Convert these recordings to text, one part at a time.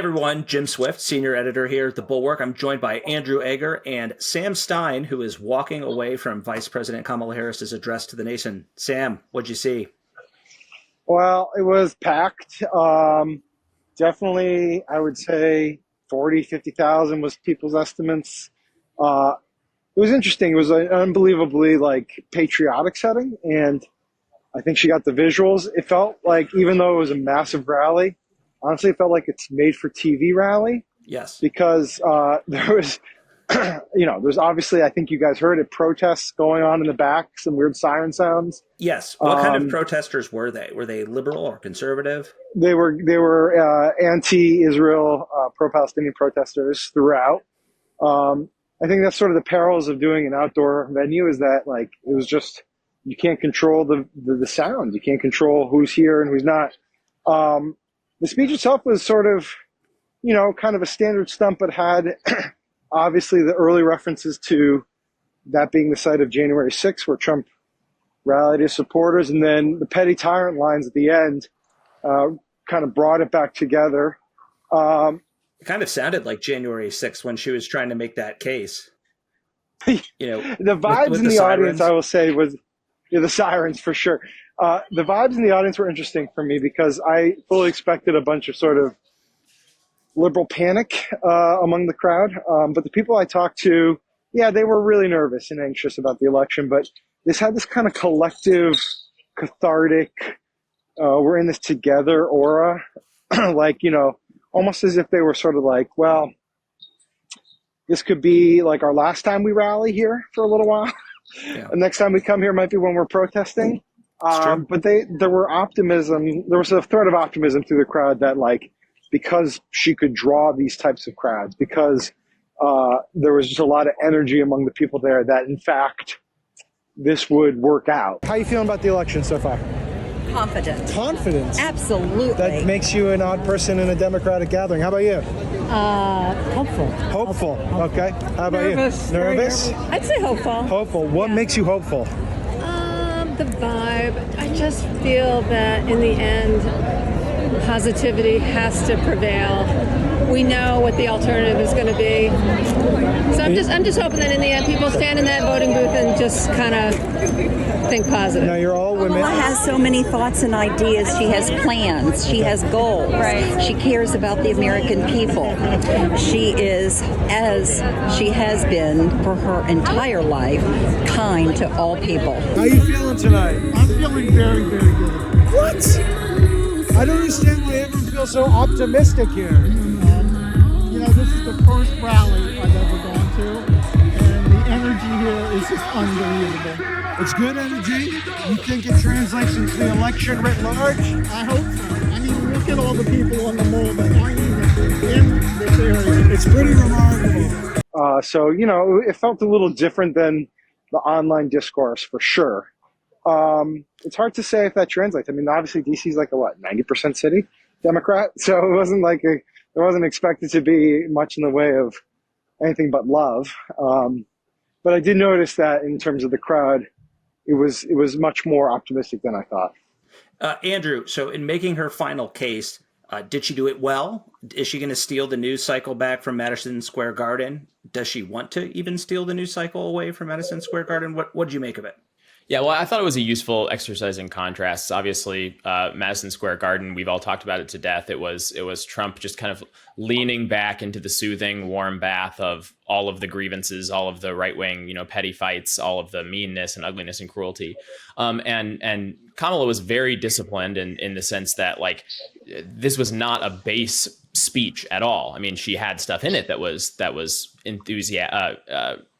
everyone, Jim Swift, senior editor here at the Bulwark. I'm joined by Andrew Ager and Sam Stein, who is walking away from Vice President Kamala Harris's address to the nation. Sam, what'd you see? Well, it was packed. Definitely, I would say 40, 50,000 was people's estimates. It was interesting. It was an unbelievably patriotic setting, and I think she got the visuals. It felt like, even though it was a massive rally, honestly, it felt like it's made for TV rally. Yes. Because there was, there's obviously, I think you guys heard it, protests going on in the back, some weird siren sounds. Yes. What kind of protesters were they? Were they liberal or conservative? They were anti-Israel, pro-Palestinian protesters throughout. I think that's sort of the perils of doing an outdoor venue, is that it was just, you can't control the sound. You can't control who's here and who's not. The speech itself was sort of, kind of a standard stump, but had obviously the early references to that being the site of January 6th, where Trump rallied his supporters. And then the petty tyrant lines at the end kind of brought it back together. It kind of sounded like January 6th when she was trying to make that case. The vibes with in the audience, I will say, was the sirens for sure. The vibes in the audience were interesting for me because I fully expected a bunch of sort of liberal panic among the crowd. But the people I talked to, they were really nervous and anxious about the election. But this had this kind of collective, cathartic, we're in this together aura. Almost as if they were sort of well, this could be our last time we rally here for a little while. Yeah. The next time we come here might be when we're protesting. But there was a thread of optimism through the crowd that because she could draw these types of crowds, because there was just a lot of energy among the people there, that in fact this would work out. How are you feeling about the election so far? Confident. Confidence? Absolutely. That makes you an odd person in a Democratic gathering. How about you? Hopeful. Hopeful. Okay. How about you? Nervous? I'd say hopeful. Hopeful. What makes you hopeful? The vibe. I just feel that in the end, positivity has to prevail. We know what the alternative is going to be. So I'm just hoping that in the end, people stand in that voting booth and just kind of think positive. Now, you're all women. Kamala has so many thoughts and ideas. She has plans. She has goals. Right. She cares about the American people. She is, as she has been for her entire life, kind to all people. How are you feeling tonight? I'm feeling very, very good. What? I don't understand why everyone feels so optimistic here. This is the first rally I've ever gone to, and the energy here is just unbelievable. It's good energy. You think it translates into the election writ large? I hope so. I mean, look at all the people on the mall that aren't even in this area. It's pretty remarkable. So, it felt a little different than the online discourse for sure. It's hard to say if that translates. I mean, obviously DC's 90% city Democrat. So it wasn't there wasn't expected to be much in the way of anything but love. But I did notice that in terms of the crowd, it was much more optimistic than I thought. Andrew, so in making her final case, did she do it well? Is she going to steal the news cycle back from Madison Square Garden? Does she want to even steal the news cycle away from Madison Square Garden? What did you make of it? Yeah, well, I thought it was a useful exercise in contrasts. Obviously, Madison Square Garden, we've all talked about it to death. It was Trump just kind of leaning back into the soothing, warm bath of all of the grievances, all of the right-wing, petty fights, all of the meanness and ugliness and cruelty. And Kamala was very disciplined in the sense that this was not a base speech at all. I mean, she had stuff in it that was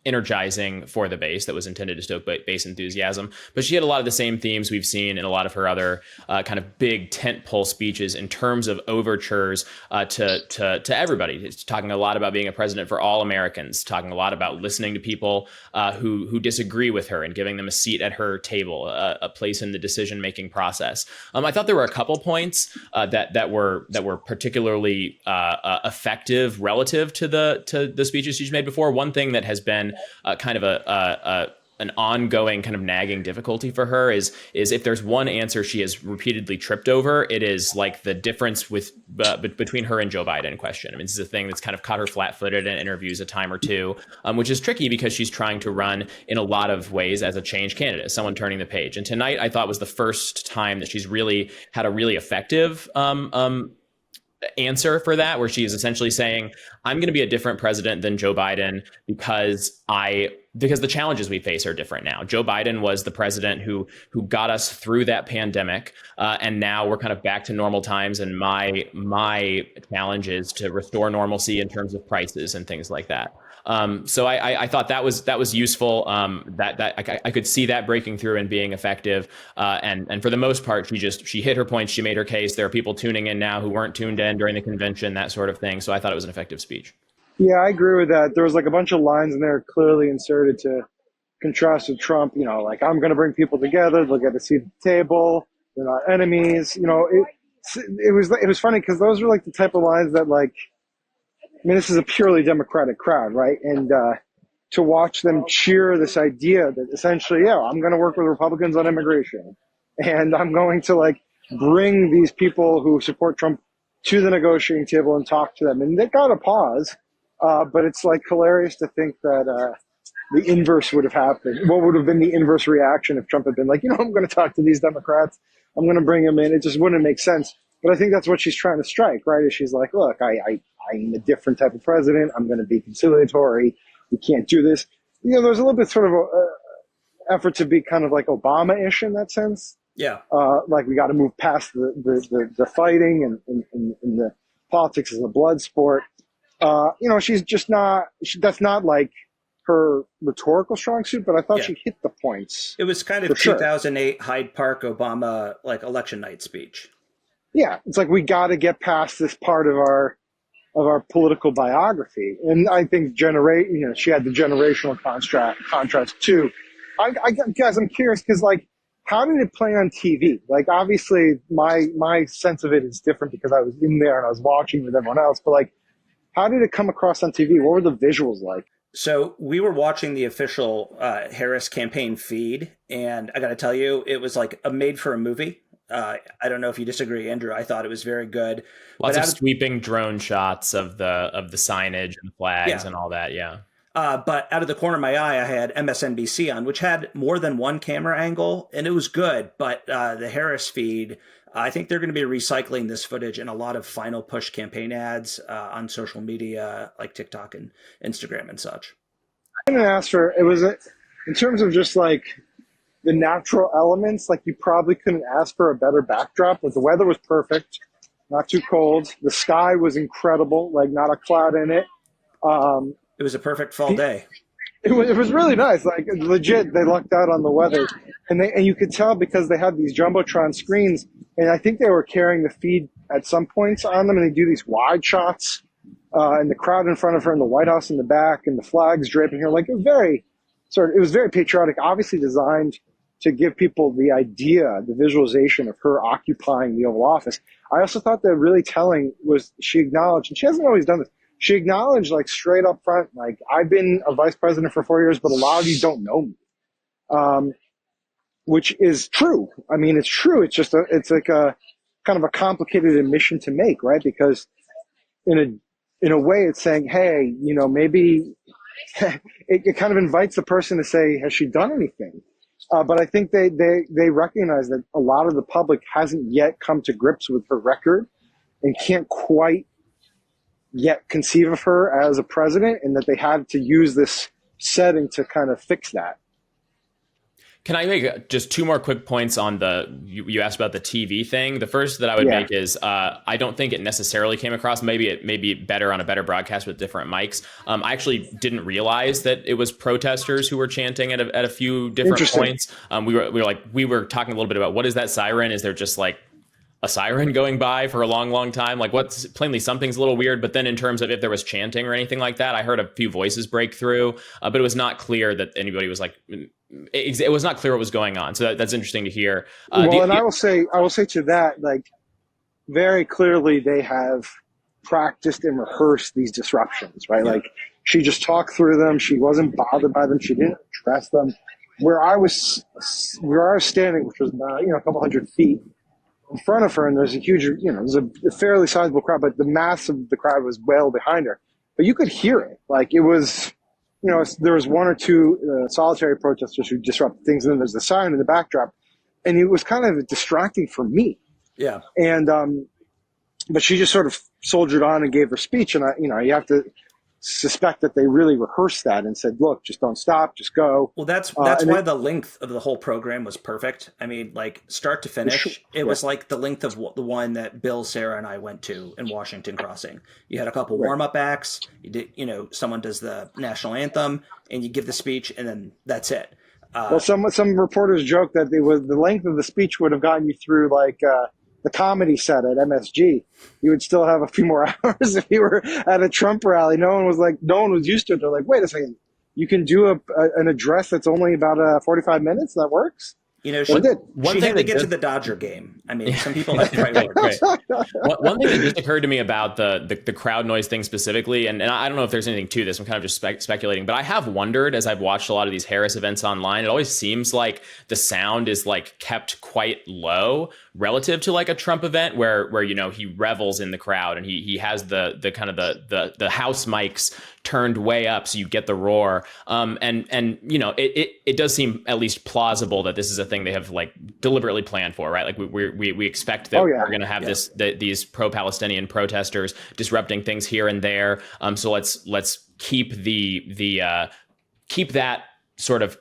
energizing for the base, that was intended to stoke base enthusiasm. But she had a lot of the same themes we've seen in a lot of her other kind of big tentpole speeches in terms of overtures to everybody. She's talking a lot about being a president for all Americans, talking a lot about listening to people who disagree with her and giving them a seat at her table, a place in the decision-making process. I thought there were a couple points that were particularly effective relative to the speeches she's made before. One thing that has been kind of an ongoing kind of nagging difficulty for her is if there's one answer she has repeatedly tripped over, it is like the difference between her and Joe Biden question. I mean, this is a thing that's kind of caught her flat-footed in interviews a time or two, which is tricky because she's trying to run in a lot of ways as a change candidate, someone turning the page. And tonight, I thought was the first time that she's really had a really effective answer for that, where she is essentially saying, I'm going to be a different president than Joe Biden because the challenges we face are different now. Joe Biden was the president who got us through that pandemic, and now we're kind of back to normal times. And my challenge is to restore normalcy in terms of prices and things like that. So I thought that was useful. That I could see that breaking through and being effective. And for the most part, she hit her points. She made her case. There are people tuning in now who weren't tuned in during the convention, that sort of thing. So I thought it was an effective speech. Yeah, I agree with that. There was like a bunch of lines in there clearly inserted to contrast with Trump. You know, like, I'm going to bring people together. They'll get a seat at the table. They're not enemies. You know, it was funny because those were like the type of lines that, like, I mean, this is a purely Democratic crowd, right? And to watch them cheer this idea that essentially, yeah, I'm going to work with Republicans on immigration, and I'm going to like bring these people who support Trump to the negotiating table and talk to them. And they got a pause, but it's like hilarious to think that the inverse would have happened. What would have been the inverse reaction if Trump had been like, you know, I'm going to talk to these Democrats. I'm going to bring them in. It just wouldn't make sense. But I think that's what she's trying to strike, right? Is she's like, look, I'm a different type of president. I'm going to be conciliatory. We can't do this. You know, there's a little bit sort of a effort to be kind of like Obama-ish in that sense. Yeah. Like, we got to move past the fighting and the politics as a blood sport. You know, she's just not, that's not like her rhetorical strong suit, but I thought she hit the points. It was kind of 2008 Hyde Park Obama, like, election night speech. Yeah. It's like, we got to get past this part of our political biography. And I think she had the generational contrast too. Guys, I'm curious because, like, how did it play on TV? Like, obviously my sense of it is different because I was in there and I was watching with everyone else, but like, how did it come across on TV? What were the visuals like? So we were watching the official Harris campaign feed, and I got to tell you, it was like made for a movie. I don't know if you disagree, Andrew. I thought it was very good. Lots of sweeping drone shots of the signage and the flags and all that. Yeah. But out of the corner of my eye, I had MSNBC on, which had more than one camera angle, and it was good. But the Harris feed, I think they're going to be recycling this footage in a lot of final push campaign ads on social media like TikTok and Instagram and such. I'm going to ask her, in terms of just like the natural elements, like, you probably couldn't ask for a better backdrop. Like, the weather was perfect, not too cold. The sky was incredible, like, not a cloud in it. It was a perfect fall day. It was really nice. Like, legit, they lucked out on the weather. And you could tell because they had these Jumbotron screens, and I think they were carrying the feed at some points on them, and they do these wide shots, and the crowd in front of her and the White House in the back and the flags draping her. Like, it was very patriotic, obviously designed to give people the idea, the visualization of her occupying the Oval Office. I also thought that really telling was she acknowledged, and she hasn't always done this, she acknowledged, like, straight up front, like, I've been a vice president for 4 years, but a lot of you don't know me. Which is true. I mean, it's true. It's just it's like a kind of a complicated admission to make, right? Because in a way it's saying, hey, you know, maybe it kind of invites the person to say, has she done anything? But I think they recognize that a lot of the public hasn't yet come to grips with her record and can't quite yet conceive of her as a president, and that they had to use this setting to kind of fix that. Can I make just two more quick points on you asked about the TV thing? The first that I would make is I don't think it necessarily came across. Maybe it may be better on a better broadcast with different mics. I actually didn't realize that it was protesters who were chanting at a few different points. We were talking a little bit about what is that siren? Is there just like a siren going by for a long, long time? Like, what's plainly something's a little weird. But then in terms of if there was chanting or anything like that, I heard a few voices break through, but it was not clear that anybody was like, it was not clear what was going on. So that's interesting to hear. I will say to that, like, very clearly they have practiced and rehearsed these disruptions, right? Yeah. Like, she just talked through them. She wasn't bothered by them. She didn't address them. where I was standing, which was about, a couple hundred feet in front of her, and there's a huge, there's a fairly sizable crowd, but the mass of the crowd was well behind her. But you could hear it. Like, it was, there was one or two solitary protesters who disrupted things, and then there's the sign in the backdrop, and it was kind of distracting for me. Yeah. And, but she just sort of soldiered on and gave her speech, and you have to suspect that they really rehearsed that and said, look, just don't stop, just go. Well, that's why the length of the whole program was perfect. I mean, like, start to finish, it was like the length of the one that Bill, Sarah, and I went to in Washington Crossing. You had a couple warm-up acts, you did, someone does the national anthem, and you give the speech, and then that's it. Well, some reporters joke that the length of the speech would have gotten you through, like, the comedy set at MSG. You would still have a few more hours if you were at a Trump rally. No one was used to it. They're like, wait a second, you can do an address that's only about 45 minutes? That works? She had to get to the Dodger game. I mean, some people have priorities. One thing that just occurred to me about the crowd noise thing specifically, and I don't know if there's anything to this, I'm kind of just speculating, but I have wondered as I've watched a lot of these Harris events online, it always seems like the sound is like kept quite low relative to like a Trump event where he revels in the crowd and he has the kind of the house mics turned way up so you get the roar. It does seem at least plausible that this is a thing they have like deliberately planned for, right? Like we expect that we're going to have these pro-Palestinian protesters disrupting things here and there. So let's keep keep that sort of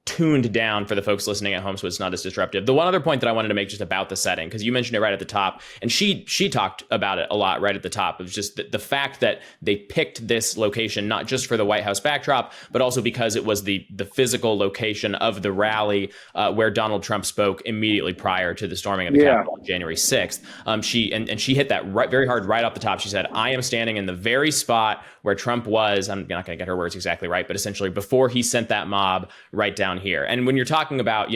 tuned down for the folks listening at home so it's not as disruptive. The one other point that I wanted to make just about the setting, because you mentioned it right at the top, and she talked about it a lot right at the top, of just the fact that they picked this location not just for the White House backdrop, but also because it was the physical location of the rally where Donald Trump spoke immediately prior to the storming of the Capitol on January 6th. She hit that very hard right off the top. She said, I am standing in the very spot where Trump was, I'm not going to get her words exactly right, but essentially before he sent that mob right down here. And when you're talking about,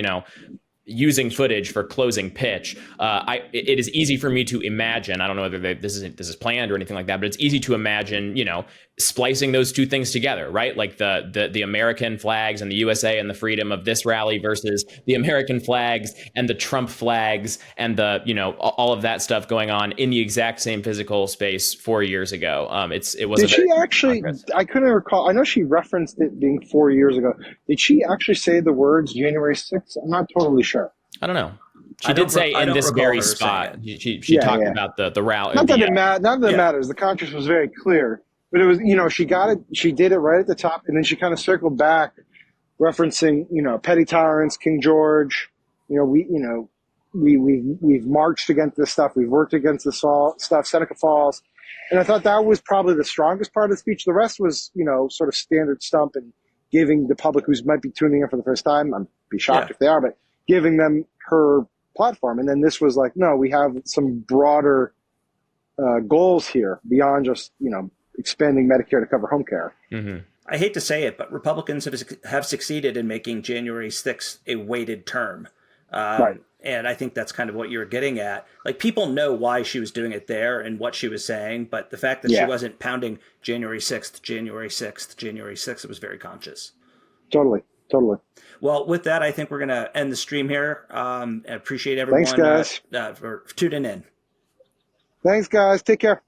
using footage for closing pitch, it is easy for me to imagine, I don't know whether this is planned or anything like that, but it's easy to imagine, splicing those two things together, right? Like the American flags and the USA and the freedom of this rally versus the American flags and the Trump flags and all of that stuff going on in the exact same physical space 4 years ago. It was. Did she actually? I couldn't recall. I know she referenced it being 4 years ago. Did she actually say the words January 6th? I'm not totally sure. I don't know. She did say in this very spot. She talked about the rally. Not that it matters. The context was very clear. But it was, she got it. She did it right at the top, and then she kind of circled back, referencing, petty tyrants, King George. We've marched against this stuff. We've worked against this stuff. Seneca Falls, and I thought that was probably the strongest part of the speech. The rest was, sort of standard stump and giving the public who might be tuning in for the first time. I'd be shocked if they are, but giving them her platform. And then this was like, no, we have some broader goals here beyond just, expanding Medicare to cover home care. Mm-hmm. I hate to say it, but Republicans have succeeded in making January 6th a weighted term. Right. And I think that's kind of what you're getting at. Like, people know why she was doing it there and what she was saying, but the fact that she wasn't pounding January 6th, January 6th, January 6th, it was very conscious. Totally. Well, with that, I think we're going to end the stream here. I appreciate everyone. Thanks, guys. For tuning in. Thanks, guys. Take care.